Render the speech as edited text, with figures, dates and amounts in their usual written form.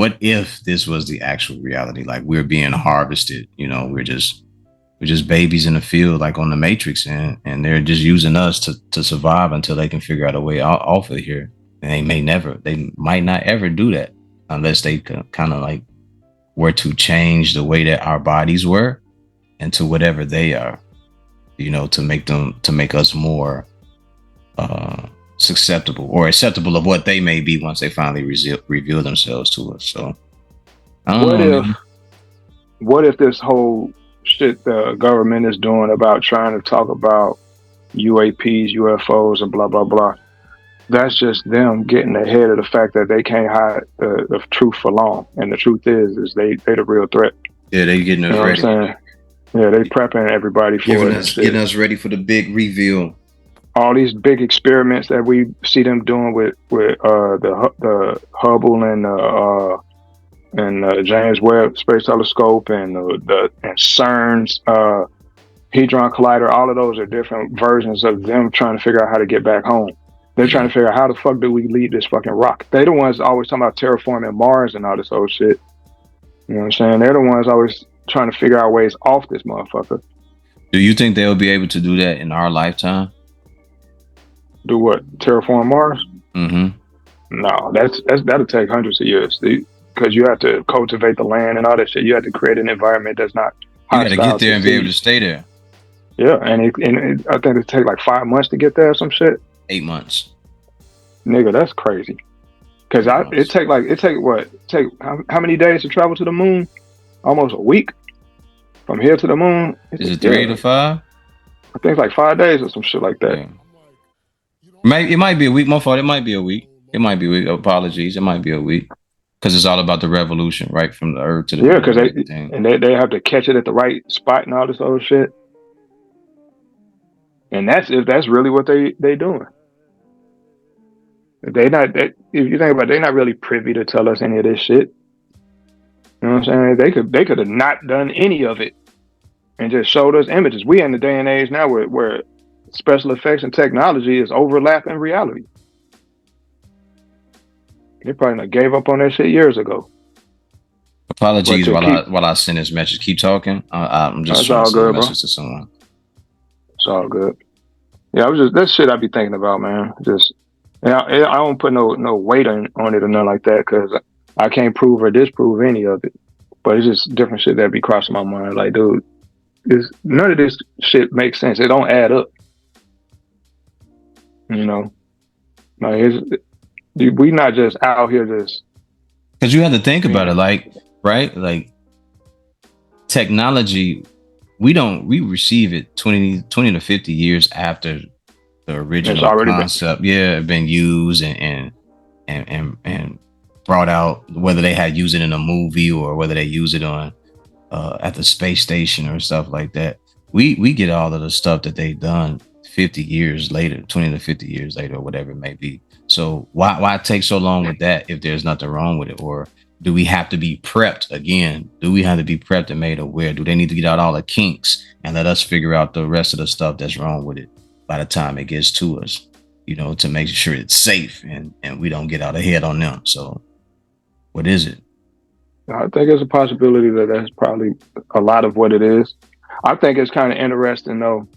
what if this was the actual reality? Like we're being harvested, we're just babies in the field, like on the Matrix, and they're just using us to survive until they can figure out a way off of here. And they might not ever do that unless they kind of like were to change the way that our bodies were into whatever they are, to make us more susceptible or acceptable of what they may be once they finally reveal themselves to us. So I don't What know, if man. what if this whole shit the government is doing about trying to talk about UAPs, UFOs, and blah blah blah? That's just them getting ahead of the fact that they can't hide the truth for long. And the truth is they the real threat. Yeah, they getting You us know what I'm ready, saying? Yeah, they prepping everybody for giving it and us shit. getting us ready for the big reveal. All these big experiments that we see them doing with the Hubble and James Webb Space Telescope and the and CERN's Hadron Collider. All of those are different versions of them trying to figure out how to get back home. They're trying Yeah. to figure out how the fuck do we leave this fucking rock. They're the ones always talking about terraforming Mars and all this old shit. You know what I'm saying? They're the ones always trying to figure out ways off this motherfucker. Do you think they'll be able to do that in our lifetime? Do what? Terraform Mars? Mm-hmm. No, that'll take hundreds of years because you have to cultivate the land and all that shit. You have to create an environment that's not You got to hostile get there to and be able to seeds. stay there. Yeah, I think it take like 5 months to get there or some shit. 8 months. Nigga, that's crazy. Cause Eight it take what? How many days to travel to the moon? Almost a week from here to the moon. Is it 3 to 5? I think it's like 5 days or some shit like that. Yeah. It might be a week. My fault. It might be a week. It might be a week. Apologies. It might be a week because it's all about the revolution, right, from the earth to the Yeah, moon because and everything. they have to catch it at the right spot and all this other shit. And that's really what they doing. If you think about it, they're not really privy to tell us any of this shit. You know what I'm saying? They could have not done any of it and just showed us images. We in the day and age now where special effects and technology is overlapping reality. They probably not gave up on that shit years ago. Apologies while I send this message. Keep talking. I'm just That's trying to all send a good, bro. message to someone. It's all good. Yeah, that shit I be thinking about, man. I don't put no weight on it or nothing like that because I can't prove or disprove any of it. But it's just different shit that be crossing my mind. Like, dude, none of this shit makes sense. It don't add up. You know, like we not just out here just. Because you have to think about it, like, right? Like technology, we receive it 20 to 50 years after the original concept been used and brought out, whether they had used it in a movie or whether they use it on at the space station or stuff like that. We get all of the stuff that they've done 50 years later, 20 to 50 years later, or whatever it may be. So why take so long with that if there's nothing wrong with it? Or do we have to be prepped again? Do we have to be prepped and made aware? Do they need to get out all the kinks and let us figure out the rest of the stuff that's wrong with it by the time it gets to us, to make sure it's safe and we don't get out ahead on them? So what is it? I think it's a possibility that that's probably a lot of what it is. I think it's kind of interesting though,